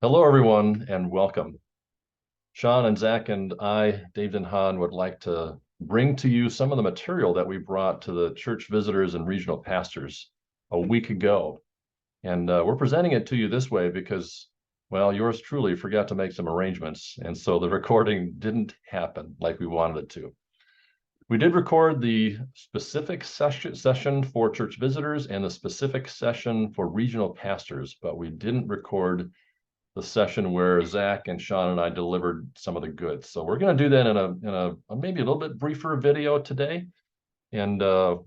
Hello, everyone, and welcome. Sean and Zach and I, Dave and Han, would like to bring to you some of the material that we brought to the church visitors and regional pastors a week ago. And we're presenting it to you this way because, well, yours truly forgot to make some arrangements. And so the recording didn't happen like we wanted it to. We did record the specific session for church visitors and the specific session for regional pastors, but we didn't record the session where Zach and Sean and I delivered some of the goods. So we're going to do that in a maybe a little bit briefer video today, and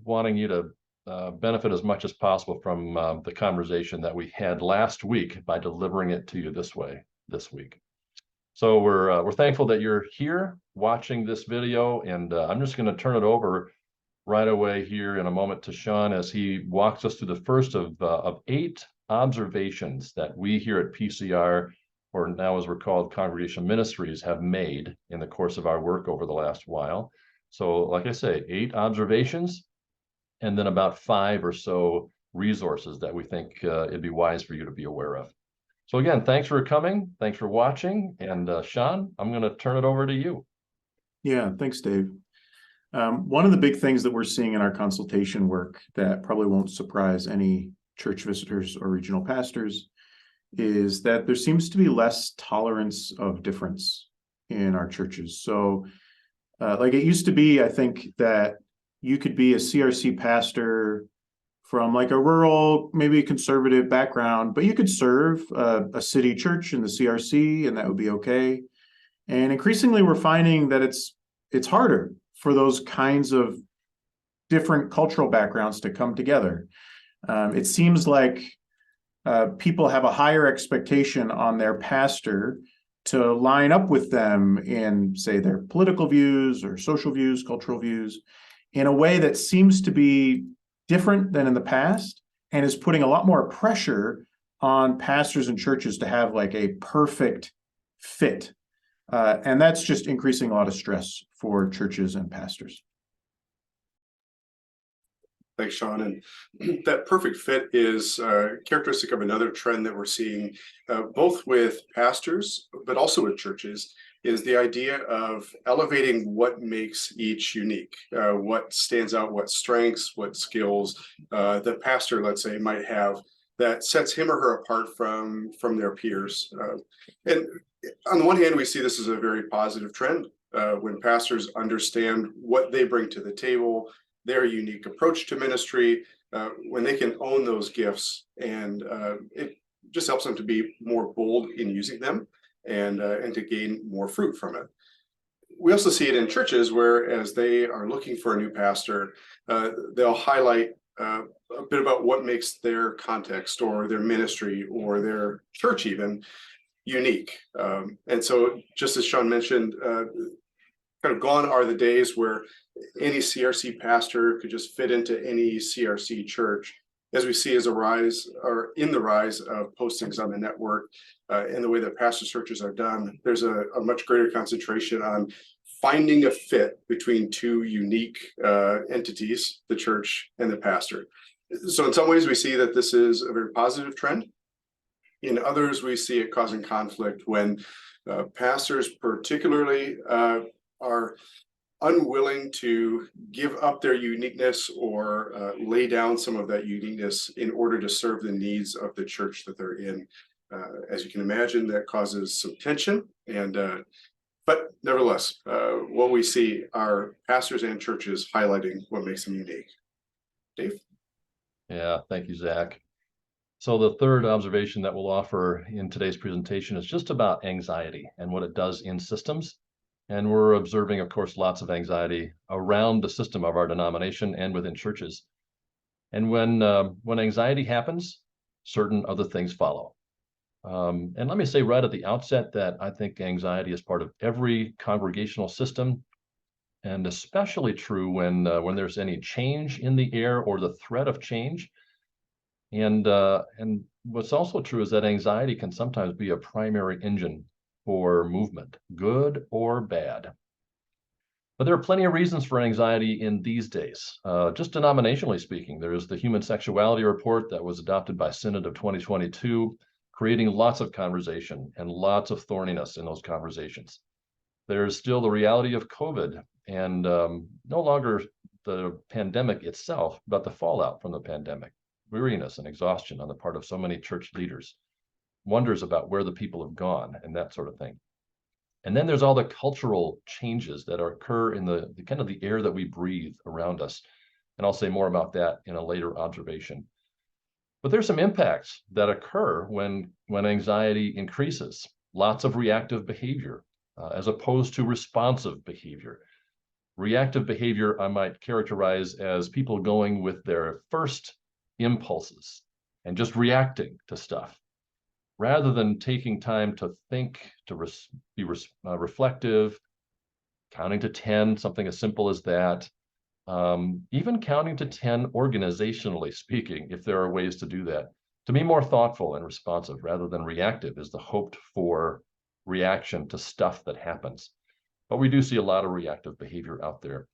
wanting you to benefit as much as possible from the conversation that we had last week by delivering it to you this way this week. So we're thankful that you're here watching this video, and I'm just going to turn it over right away here in a moment to Sean as he walks us through the first of 8 observations that we here at PCR, or now as we're called Congregational Ministries, have made in the course of our work over the last while. So like I say, 8 observations, and then about 5 or so resources that we think it'd be wise for you to be aware of. So again, thanks for coming, thanks for watching, and Sean, I'm going to turn it over to you. Yeah, thanks, Dave. One of the big things that we're seeing in our consultation work that probably won't surprise any church visitors or regional pastors is that there seems to be less tolerance of difference in our churches. So like it used to be, I think, that you could be a CRC pastor from like a rural, maybe conservative background, but you could serve a city church in the CRC and that would be okay. And increasingly we're finding that it's harder for those kinds of different cultural backgrounds to come together. It seems like people have a higher expectation on their pastor to line up with them in, say, their political views or social views, cultural views, in a way that seems to be different than in the past and is putting a lot more pressure on pastors and churches to have like a perfect fit. And that's just increasing a lot of stress for churches and pastors. Thanks, Sean. And that perfect fit is characteristic of another trend that we're seeing both with pastors, but also with churches, is the idea of elevating what makes each unique, what stands out, what strengths, what skills the pastor, let's say, might have that sets him or her apart from their peers. And on the one hand, we see this as a very positive trend when pastors understand what they bring to the table, their unique approach to ministry, when they can own those gifts, and it just helps them to be more bold in using them and to gain more fruit from it. We also see it in churches where, as they are looking for a new pastor, they'll highlight a bit about what makes their context or their ministry or their church even unique. And so, just as Sean mentioned, kind of gone are the days where any CRC pastor could just fit into any CRC church. As we see as a rise, or in the rise of postings on the network and the way that pastor searches are done, there's a much greater concentration on finding a fit between 2 unique entities, the church and the pastor. So in some ways we see that this is a very positive trend. In others, we see it causing conflict when pastors particularly are unwilling to give up their uniqueness or lay down some of that uniqueness in order to serve the needs of the church that they're in. As you can imagine, that causes some tension, but nevertheless, what we see are pastors and churches highlighting what makes them unique. Dave? Yeah, thank you, Zach. So the third observation that we'll offer in today's presentation is just about anxiety and what it does in systems. And we're observing, of course, lots of anxiety around the system of our denomination and within churches. And when anxiety happens, certain other things follow. And let me say right at the outset that I think anxiety is part of every congregational system, and especially true when there's any change in the air or the threat of change. And what's also true is that anxiety can sometimes be a primary engine for movement, good or bad. But there are plenty of reasons for anxiety in these days. Just denominationally speaking, there's the Human Sexuality Report that was adopted by Synod of 2022, creating lots of conversation and lots of thorniness in those conversations. There's still the reality of COVID, and no longer the pandemic itself, but the fallout from the pandemic, weariness and exhaustion on the part of so many church leaders, wonders about where the people have gone and that sort of thing. And then there's all the cultural changes that occur in the kind of the air that we breathe around us. And I'll say more about that in a later observation. But there's some impacts that occur when anxiety increases. Lots of reactive behavior as opposed to responsive behavior. Reactive behavior I might characterize as people going with their first impulses and just reacting to stuff, rather than taking time to think, to be reflective, counting to 10, something as simple as that. Even counting to 10 organizationally speaking, if there are ways to do that, to be more thoughtful and responsive rather than reactive is the hoped for reaction to stuff that happens. But we do see a lot of reactive behavior out there.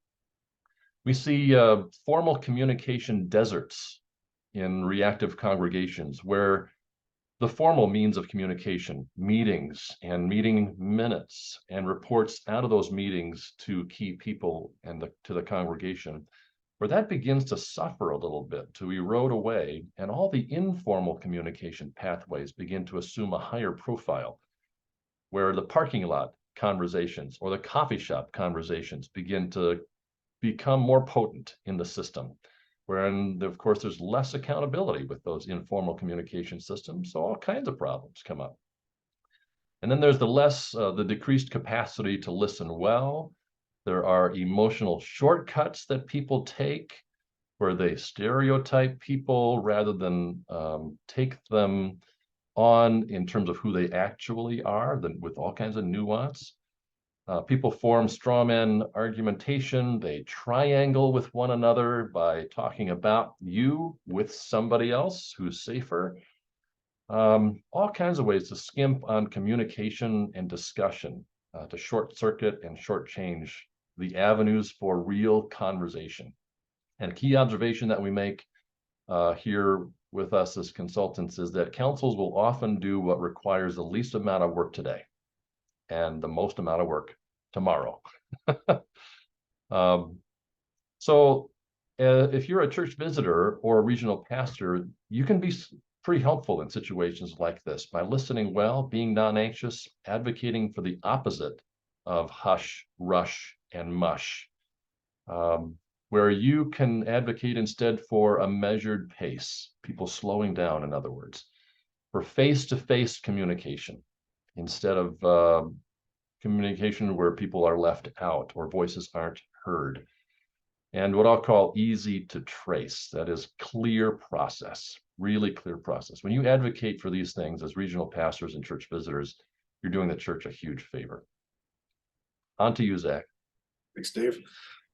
We see formal communication deserts in reactive congregations where the formal means of communication, meetings and meeting minutes and reports out of those meetings to key people and to the congregation, where that begins to suffer a little bit, to erode away, and all the informal communication pathways begin to assume a higher profile, where the parking lot conversations or the coffee shop conversations begin to become more potent in the system. Wherein, of course, there's less accountability with those informal communication systems, so all kinds of problems come up. And then there's the decreased capacity to listen well. There are emotional shortcuts that people take, where they stereotype people rather than take them on in terms of who they actually are, with all kinds of nuance. People form straw man argumentation. They triangle with one another by talking about you with somebody else who's safer. All kinds of ways to skimp on communication and discussion, to short circuit and shortchange the avenues for real conversation. And a key observation that we make here with us as consultants is that councils will often do what requires the least amount of work today and the most amount of work tomorrow. So if you're a church visitor or a regional pastor, you can be pretty helpful in situations like this by listening well, being non-anxious, advocating for the opposite of hush, rush, and mush, where you can advocate instead for a measured pace, people slowing down, in other words, for face-to-face communication instead of communication where people are left out or voices aren't heard. And what I'll call easy to trace, that is clear process, really clear process. When you advocate for these things as regional pastors and church visitors, you're doing the church a huge favor. On to you, Zach. Thanks, Dave.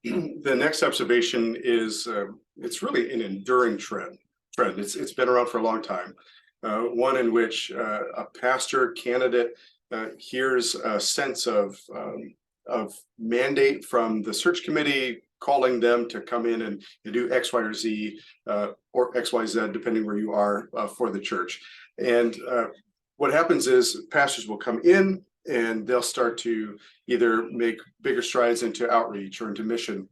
The next observation is it's really an enduring trend. It's been around for a long time. One in which a pastor candidate hears a sense of mandate from the search committee, calling them to come in and do X, Y, or Z, or X, Y, Z, depending where you are for the church. And what happens is pastors will come in and they'll start to either make bigger strides into outreach or into mission.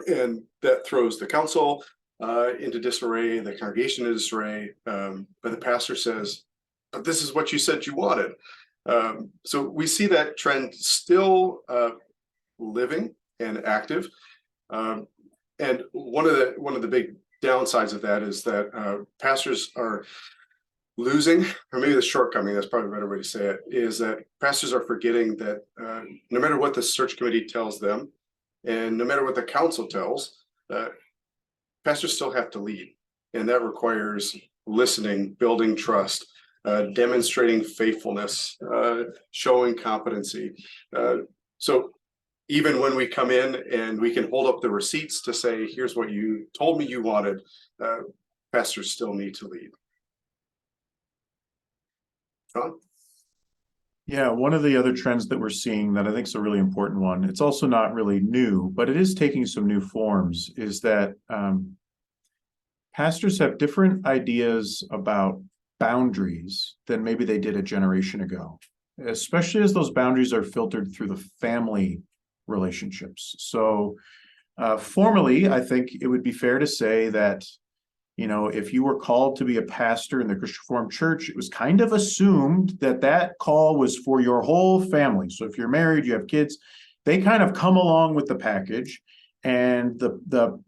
And that throws the council into disarray, the congregation into disarray. But the pastor says, but this is what you said you wanted. So we see that trend still living and active. And one of the big downsides of that is that pastors are losing, or maybe the shortcoming, that's probably a better way to say it, is that pastors are forgetting that no matter what the search committee tells them, and no matter what the council tells, pastors still have to lead. And that requires listening, building trust, demonstrating faithfulness, showing competency. So even when we come in and we can hold up the receipts to say, here's what you told me you wanted, pastors still need to lead. John? Yeah, one of the other trends that we're seeing that I think is a really important one, it's also not really new, but it is taking some new forms, is that pastors have different ideas about boundaries than maybe they did a generation ago, especially as those boundaries are filtered through the family relationships. So formally, I think it would be fair to say that, you know, if you were called to be a pastor in the Christian Reformed Church, it was kind of assumed that that call was for your whole family. So if you're married, you have kids, they kind of come along with the package, and the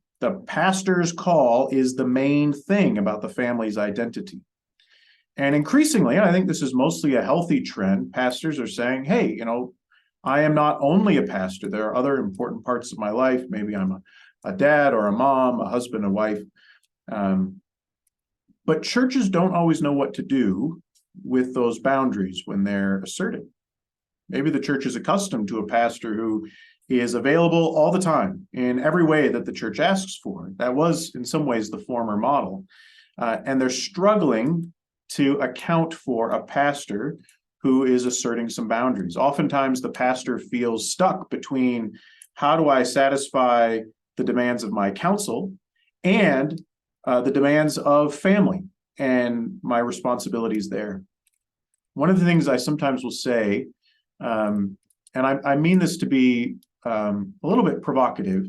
pastor's call is the main thing about the family's identity. And increasingly, and I think this is mostly a healthy trend, pastors are saying, hey, you know, I am not only a pastor. There are other important parts of my life. Maybe I'm a dad or a mom, a husband, a wife. But churches don't always know what to do with those boundaries when they're asserted. Maybe the church is accustomed to a pastor who is available all the time in every way that the church asks for. That was, in some ways, the former model. And they're struggling to account for a pastor who is asserting some boundaries. Oftentimes, the pastor feels stuck between how do I satisfy the demands of my council and the demands of family and my responsibilities there. One of the things I sometimes will say, and I mean this to be a little bit provocative,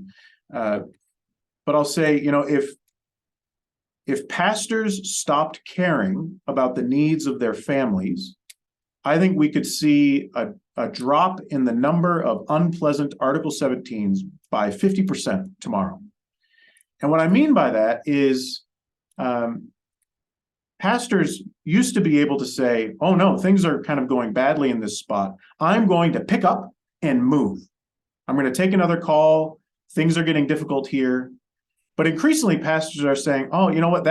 but I'll say, you know, if pastors stopped caring about the needs of their families, I think we could see a drop in the number of unpleasant Article 17s by 50% tomorrow. And what I mean by that is pastors used to be able to say, oh no, things are kind of going badly in this spot. I'm going to pick up and move. I'm going to take another call. Things are getting difficult here. But increasingly, pastors are saying, oh, you know what,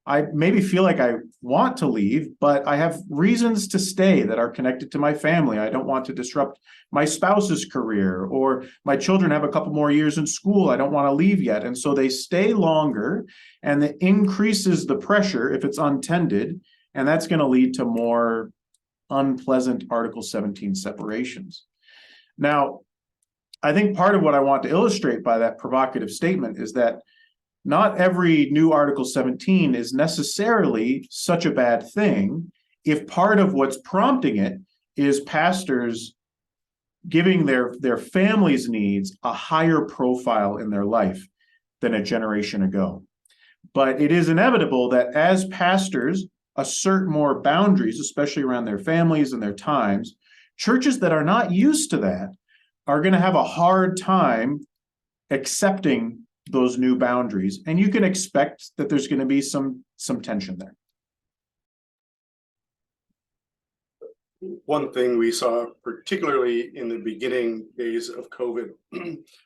I maybe feel like I want to leave, but I have reasons to stay that are connected to my family. I don't want to disrupt my spouse's career, or my children have a couple more years in school. I don't want to leave yet. And so they stay longer, and it increases the pressure if it's untended. And that's going to lead to more unpleasant Article 17 separations. Now, I think part of what I want to illustrate by that provocative statement is that not every new Article 17 is necessarily such a bad thing if part of what's prompting it is pastors giving their family's needs a higher profile in their life than a generation ago. But it is inevitable that as pastors assert more boundaries, especially around their families and their times, churches that are not used to that are going to have a hard time accepting those new boundaries, and you can expect that there's going to be some tension there. One thing we saw, particularly in the beginning days of COVID,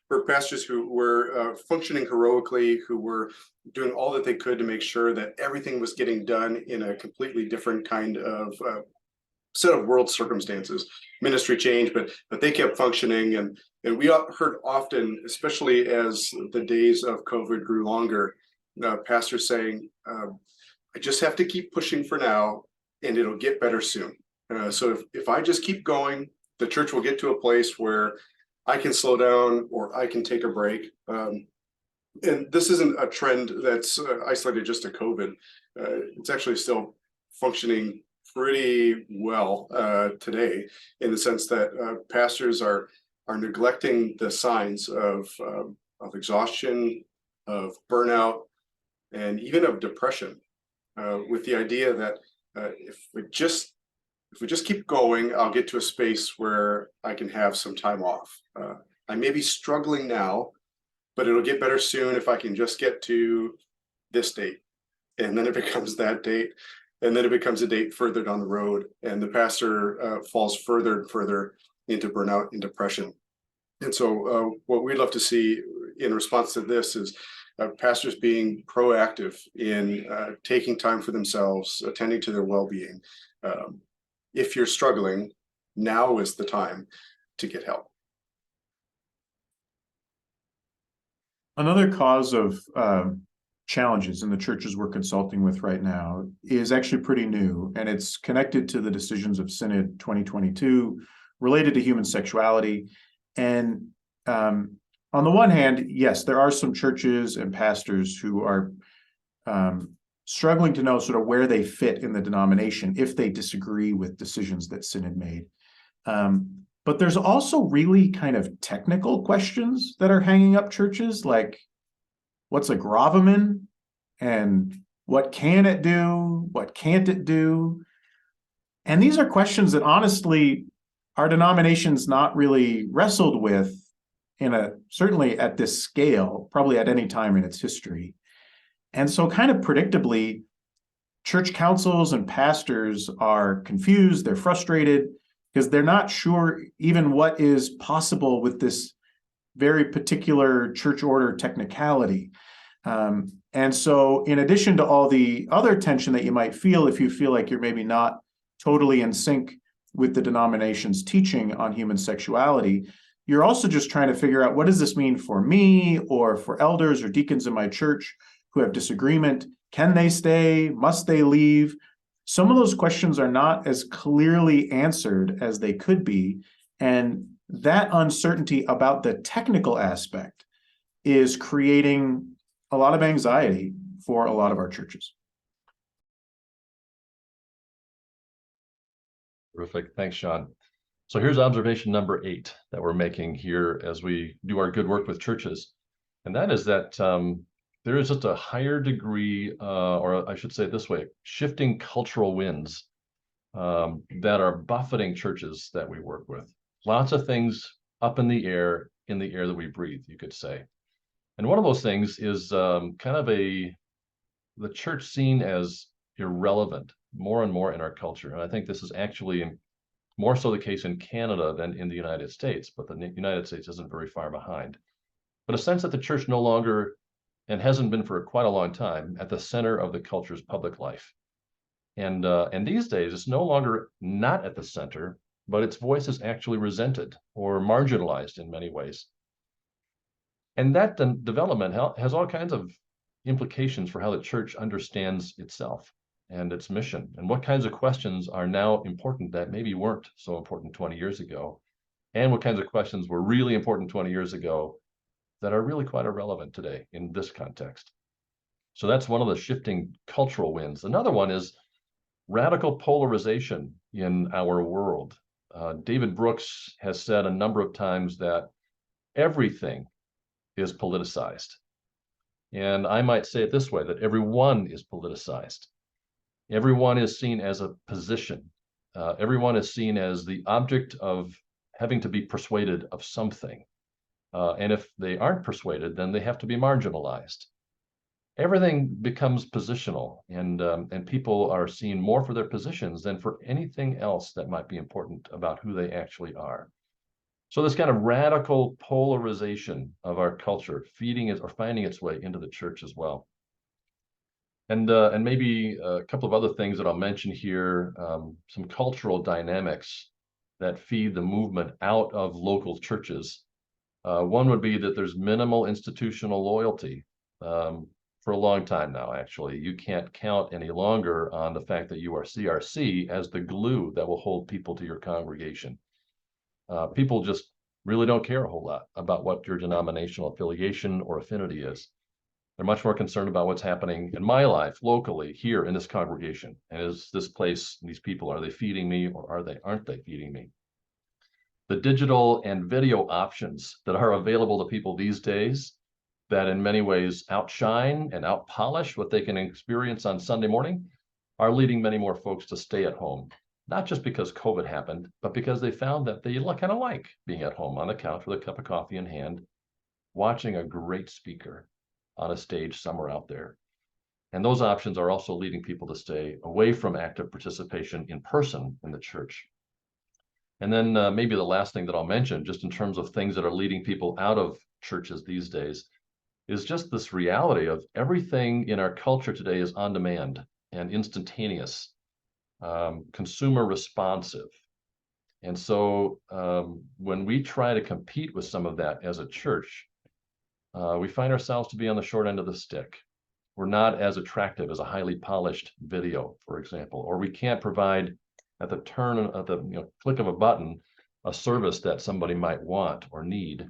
were pastors who were functioning heroically, who were doing all that they could to make sure that everything was getting done in a completely different kind of set of world circumstances, ministry change, but they kept functioning. And we heard often, especially as the days of COVID grew longer, pastors saying, I just have to keep pushing for now, and it'll get better soon. So if I just keep going, the church will get to a place where I can slow down or I can take a break. And this isn't a trend that's isolated just to COVID. It's actually still functioning pretty well today, in the sense that pastors are neglecting the signs of exhaustion, of burnout, and even of depression, with the idea that if we just keep going, I'll get to a space where I can have some time off. I may be struggling now, but it'll get better soon if I can just get to this date. And then it becomes that date. And then it becomes a date further down the road, and the pastor falls further and further into burnout and depression. And so what we'd love to see in response to this is pastors being proactive in taking time for themselves, attending to their well-being. If you're struggling, now is the time to get help. Another cause of challenges in the churches we're consulting with right now is actually pretty new, and it's connected to the decisions of Synod 2022 related to human sexuality. And on the one hand, yes, there are some churches and pastors who are struggling to know sort of where they fit in the denomination if they disagree with decisions that Synod made. But there's also really kind of technical questions that are hanging up churches, like what's a gravamen and what can it do? What can't it do? And these are questions that honestly our denomination's not really wrestled with certainly at this scale, probably at any time in its history. And so kind of predictably, church councils and pastors are confused, they're frustrated, because they're not sure even what is possible with this very particular church order technicality. And so in addition to all the other tension that you might feel if you feel like you're maybe not totally in sync with the denomination's teaching on human sexuality, you're also just trying to figure out, what does this mean for me or for elders or deacons in my church who have disagreement? Can they stay? Must they leave? Some of those questions are not as clearly answered as they could be. And that uncertainty about the technical aspect is creating a lot of anxiety for a lot of our churches. Terrific. Thanks, Sean. So here's observation number 8 that we're making here as we do our good work with churches. And that is that there is just a higher degree, or I should say it this way, shifting cultural winds that are buffeting churches that we work with. Lots of things up in the air that we breathe, you could say. And one of those things is kind of the church seen as irrelevant more and more in our culture. And I think this is actually more so the case in Canada than in the United States, but the United States isn't very far behind. But a sense that the church no longer, and hasn't been for quite a long time, at the center of the culture's public life. And these days, it's no longer not at the center, but its voice is actually resented or marginalized in many ways. And that development has all kinds of implications for how the church understands itself and its mission, and what kinds of questions are now important that maybe weren't so important 20 years ago, and what kinds of questions were really important 20 years ago that are really quite irrelevant today in this context. So that's one of the shifting cultural winds. Another one is radical polarization in our world. David Brooks has said a number of times that everything is politicized. And I might say it this way, that everyone is politicized. Everyone is seen as a position. Everyone is seen as the object of having to be persuaded of something. And if they aren't persuaded, then they have to be marginalized. Everything becomes positional, and people are seen more for their positions than for anything else that might be important about who they actually are. So this kind of radical polarization of our culture feeding it or finding its way into the church as well. And maybe a couple of other things that I'll mention here, some cultural dynamics that feed the movement out of local churches. One would be that there's minimal institutional loyalty for a long time now, actually. You can't count any longer on the fact that you are CRC as the glue that will hold people to your congregation. People just really don't care a whole lot about what your denominational affiliation or affinity is. They're much more concerned about what's happening in my life locally here in this congregation. And is this place, these people, are they feeding me or aren't they feeding me? The digital and video options that are available to people these days that in many ways outshine and outpolish what they can experience on Sunday morning are leading many more folks to stay at home. Not just because COVID happened, but because they found that they kind of like being at home on the couch with a cup of coffee in hand, watching a great speaker on a stage somewhere out there. And those options are also leading people to stay away from active participation in person in the church. And then maybe the last thing that I'll mention, just in terms of things that are leading people out of churches these days, is just this reality of everything in our culture today is on demand and instantaneous, consumer responsive. And so when we try to compete with some of that as a church, we find ourselves to be on the short end of the stick. We're not as attractive as a highly polished video, for example, or we can't provide at the click of a button, a service that somebody might want or need.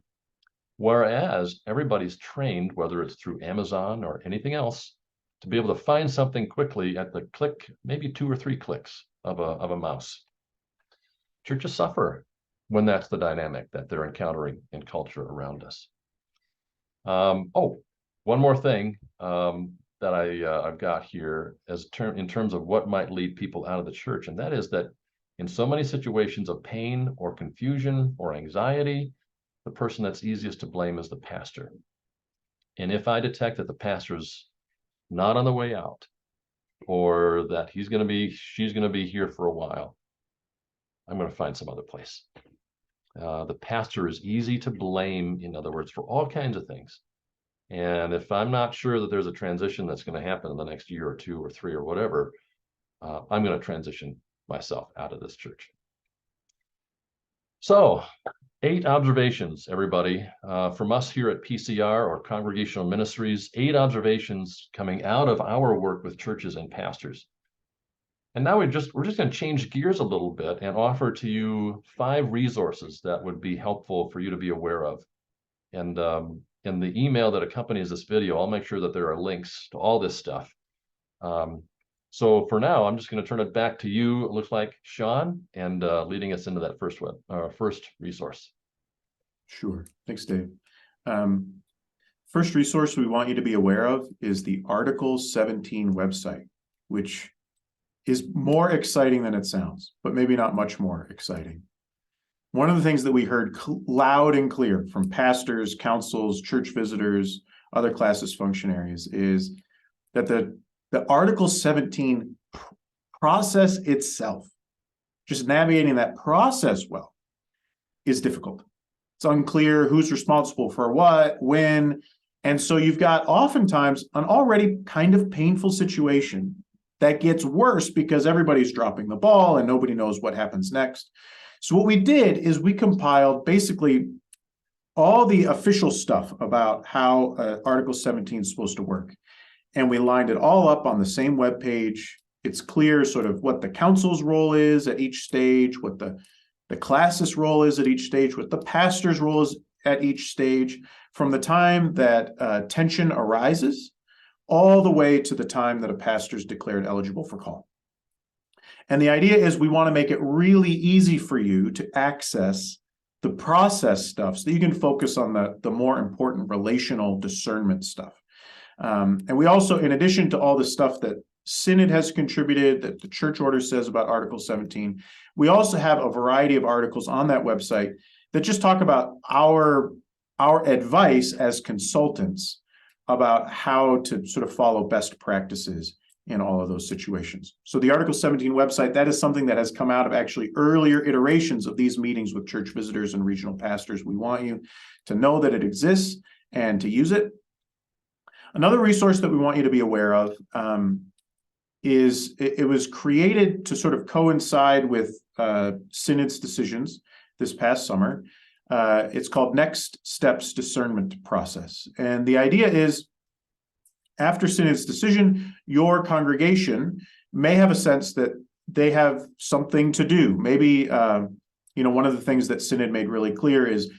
Whereas everybody's trained, whether it's through Amazon or anything else, to be able to find something quickly at the click, maybe 2 or 3 clicks of a mouse. Churches suffer when that's the dynamic that they're encountering in culture around us. One more thing that I've got here in terms of what might lead people out of the church, and that is that in so many situations of pain or confusion or anxiety, the person that's easiest to blame is the pastor. And if I detect that the pastor's not on the way out, or that she's going to be here for a while, I'm going to find some other place. The pastor is easy to blame, in other words, for all kinds of things. And if I'm not sure that there's a transition that's going to happen in the next year or 2 or 3 or whatever, I'm going to transition myself out of this church. So 8 observations, everybody, from us here at PCR or Congregational Ministries, 8 observations coming out of our work with churches and pastors. And now we're just going to change gears a little bit and offer to you 5 resources that would be helpful for you to be aware of. And in the email that accompanies this video, I'll make sure that there are links to all this stuff. So for now, I'm just going to turn it back to you, it looks like, Sean, and leading us into that first resource. Sure. Thanks, Dave. First resource we want you to be aware of is the Article 17 website, which is more exciting than it sounds, but maybe not much more exciting. One of the things that we heard loud and clear from pastors, councils, church visitors, other classes functionaries is that the Article 17 process itself, just navigating that process well, is difficult. It's unclear who's responsible for what, when, and so you've got oftentimes an already kind of painful situation that gets worse because everybody's dropping the ball and nobody knows what happens next. So what we did is we compiled basically all the official stuff about how Article 17 is supposed to work. And we lined it all up on the same web page. It's clear sort of what the council's role is at each stage, what the class's role is at each stage, what the pastor's role is at each stage, from the time that tension arises all the way to the time that a pastor is declared eligible for call. And the idea is we want to make it really easy for you to access the process stuff so that you can focus on the more important relational discernment stuff. And we also, in addition to all the stuff that Synod has contributed, that the church order says about Article 17, we also have a variety of articles on that website that just talk about our advice as consultants about how to sort of follow best practices in all of those situations. So the Article 17 website, that is something that has come out of actually earlier iterations of these meetings with church visitors and regional pastors. We want you to know that it exists and to use it. Another resource that we want you to be aware of is it was created to sort of coincide with Synod's decisions this past summer. It's called Next Steps Discernment Process. And the idea is, after Synod's decision, your congregation may have a sense that they have something to do. Maybe, one of the things that Synod made really clear is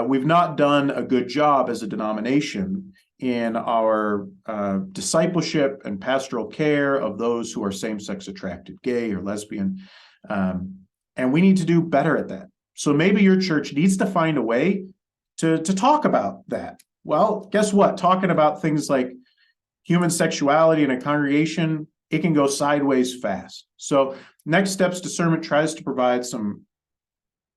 we've not done a good job as a denomination in our discipleship and pastoral care of those who are same-sex attracted, gay or lesbian. And we need to do better at that. So maybe your church needs to find a way to talk about that. Well, guess what? Talking about things like human sexuality in a congregation, it can go sideways fast. So Next Steps Discernment tries to provide some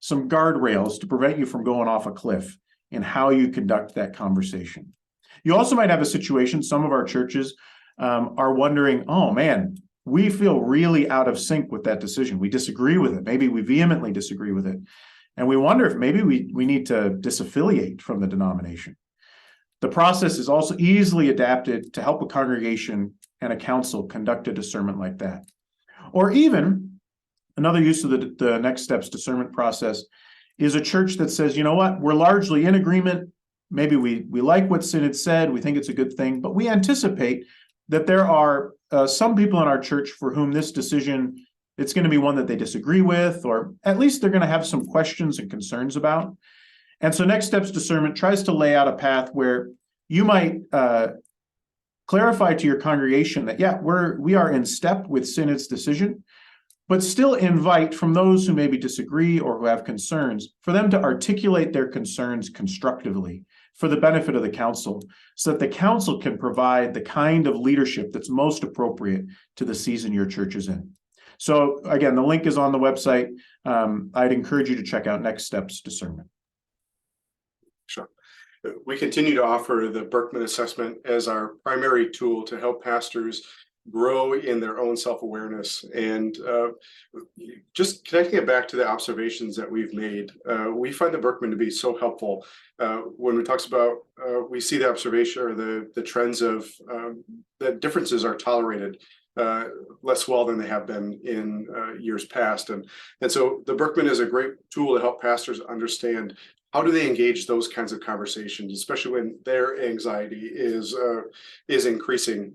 guardrails to prevent you from going off a cliff in how you conduct that conversation. You also might have a situation, some of our churches are wondering, oh man, we feel really out of sync with that decision. We disagree with it. Maybe we vehemently disagree with it. And we wonder if maybe we need to disaffiliate from the denomination. The process is also easily adapted to help a congregation and a council conduct a discernment like that. Or even another use of the Next Steps discernment process is a church that says, you know what, we're largely in agreement. Maybe we like what Synod said, we think it's a good thing, but we anticipate that there are some people in our church for whom this decision, it's going to be one that they disagree with, or at least they're going to have some questions and concerns about. And so Next Steps Discernment tries to lay out a path where you might clarify to your congregation that, yeah, we are in step with Synod's decision, but still invite from those who maybe disagree or who have concerns for them to articulate their concerns constructively for the benefit of the council, so that the council can provide the kind of leadership that's most appropriate to the season your church is in. So again, the link is on the website. I'd encourage you to check out Next Steps Discernment. Sure. We continue to offer the Berkman assessment as our primary tool to help pastors grow in their own self-awareness. And just connecting it back to the observations that we've made, we find the Berkman to be so helpful when we talks about, we see the observation or the trends of that differences are tolerated less well than they have been in years past. And so the Berkman is a great tool to help pastors understand how do they engage those kinds of conversations, especially when their anxiety is increasing.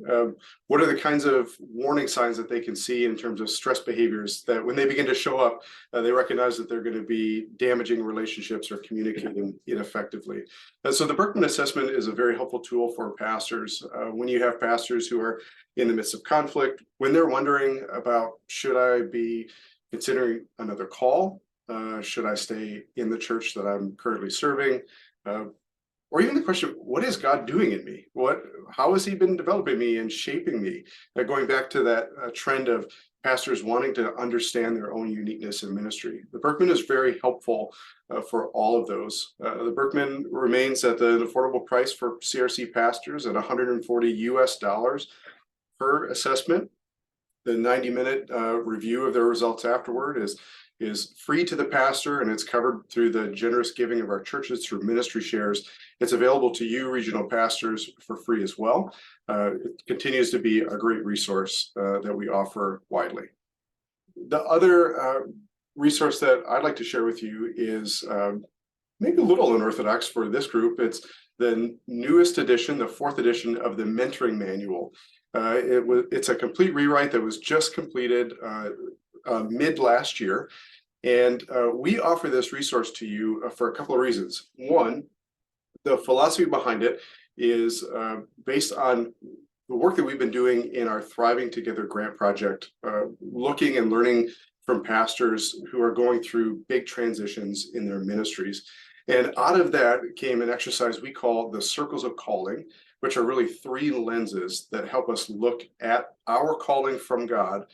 What are the kinds of warning signs that they can see in terms of stress behaviors that when they begin to show up, they recognize that they're going to be damaging relationships or communicating ineffectively. And so the Berkman assessment is a very helpful tool for pastors. When you have pastors who are in the midst of conflict, when they're wondering about, should I be considering another call? Should I stay in the church that I'm currently serving? Or even the question, what is God doing in me? How has he been developing me and shaping me? Going back to that trend of pastors wanting to understand their own uniqueness in ministry. The Berkman is very helpful for all of those. The Berkman remains at an affordable price for CRC pastors at $140 per assessment. The 90-minute review of their results afterward is free to the pastor, and it's covered through the generous giving of our churches through ministry shares. It's available to you, regional pastors, for free as well. It continues to be a great resource that we offer widely. The other resource that I'd like to share with you is maybe a little unorthodox for this group. It's the newest edition, the 4th edition of the Mentoring Manual. It's a complete rewrite that was just completed mid last year. And we offer this resource to you for a couple of reasons. One, the philosophy behind it is based on the work that we've been doing in our Thriving Together grant project, looking and learning from pastors who are going through big transitions in their ministries. And out of that came an exercise we call the Circles of Calling, which are really 3 lenses that help us look at our calling from God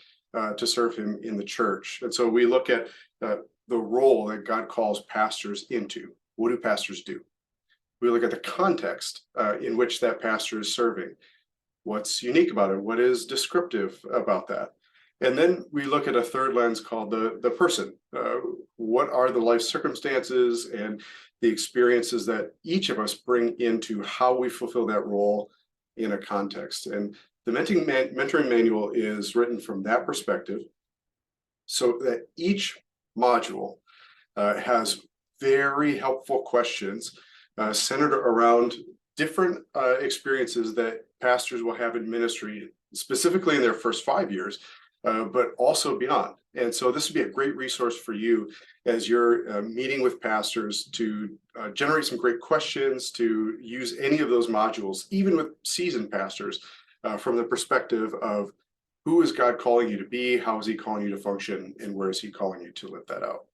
to serve him in the church. And so we look at the role that God calls pastors into. What do pastors do? We look at the context in which that pastor is serving. What's unique about it? What is descriptive about that? And then we look at a third lens called the person. What are the life circumstances and the experiences that each of us bring into how we fulfill that role in a context? And the mentoring manual is written from that perspective so that each module has very helpful questions centered around different experiences that pastors will have in ministry, specifically in their first 5 years, but also beyond. And so this would be a great resource for you as you're meeting with pastors to generate some great questions, to use any of those modules, even with seasoned pastors, from the perspective of who is God calling you to be, how is he calling you to function, and where is he calling you to live that out?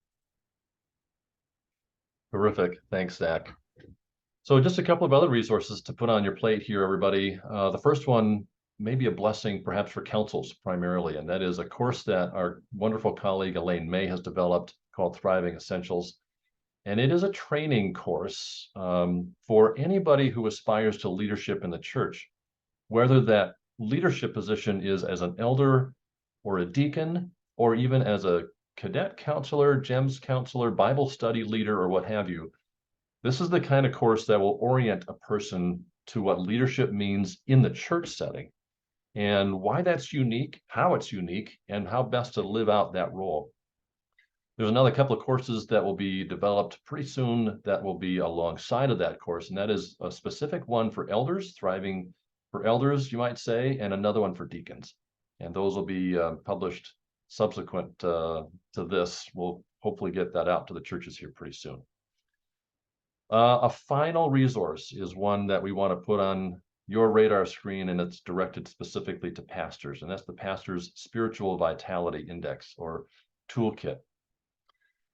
Terrific. Thanks, Zach. So just a couple of other resources to put on your plate here, everybody. The first one may be a blessing perhaps for councils primarily, and that is a course that our wonderful colleague Elaine May has developed called Thriving Essentials. And it is a training course for anybody who aspires to leadership in the church, whether that leadership position is as an elder or a deacon, or even as a cadet counselor, GEMS counselor, Bible study leader, or what have you. This is the kind of course that will orient a person to what leadership means in the church setting and why that's unique, how it's unique, and how best to live out that role. There's another couple of courses that will be developed pretty soon that will be alongside of that course, and that is a specific one for elders, Thriving for Elders, you might say, and another one for deacons. And those will be published subsequent to this. We'll hopefully get that out to the churches here pretty soon. A final resource is one that we want to put on your radar screen, and it's directed specifically to pastors, and that's the Pastor's Spiritual Vitality Index or Toolkit.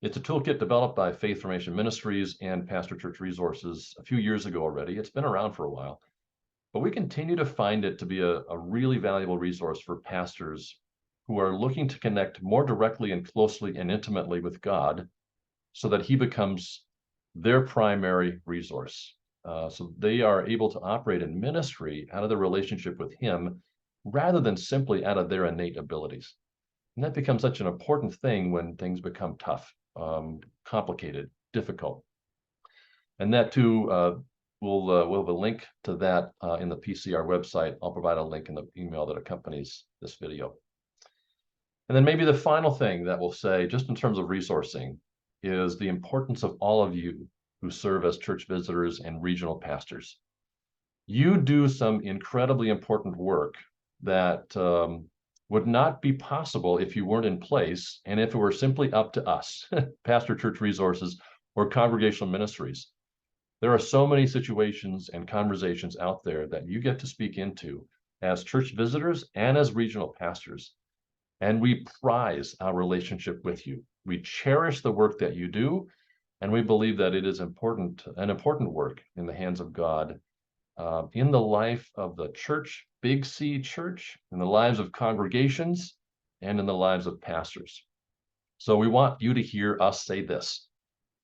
It's a toolkit developed by Faith Formation Ministries and Pastor Church Resources a few years ago already. It's been around for a while, but we continue to find it to be a really valuable resource for pastors who are looking to connect more directly and closely and intimately with God so that he becomes their primary resource. So they are able to operate in ministry out of the relationship with him rather than simply out of their innate abilities. And that becomes such an important thing when things become tough, complicated, difficult. And that too, we'll have a link to that in the PCR website. I'll provide a link in the email that accompanies this video. And then maybe the final thing that we'll say, just in terms of resourcing, is the importance of all of you who serve as church visitors and regional pastors. You do some incredibly important work that would not be possible if you weren't in place and if it were simply up to us, Pastor Church Resources or Congregational Ministries. There are so many situations and conversations out there that you get to speak into as church visitors and as regional pastors. And we prize our relationship with you. We cherish the work that you do, and we believe that it is an important work in the hands of God, in the life of the church, Big C Church, in the lives of congregations, and in the lives of pastors. So we want you to hear us say this.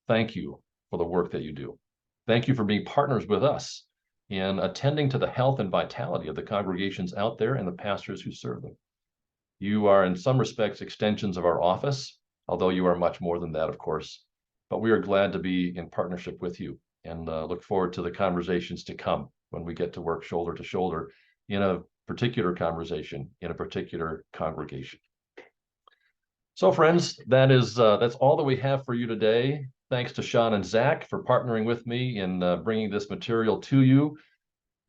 Thank you for the work that you do. Thank you for being partners with us in attending to the health and vitality of the congregations out there and the pastors who serve them. You are in some respects extensions of our office, although you are much more than that, of course. But we are glad to be in partnership with you and look forward to the conversations to come when we get to work shoulder to shoulder in a particular conversation, in a particular congregation. So friends, that's all that we have for you today. Thanks to Sean and Zach for partnering with me in bringing this material to you.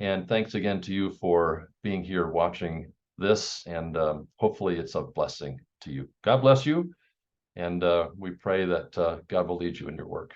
And thanks again to you for being here watching this, and hopefully it's a blessing to you. God bless you, and we pray that God will lead you in your work.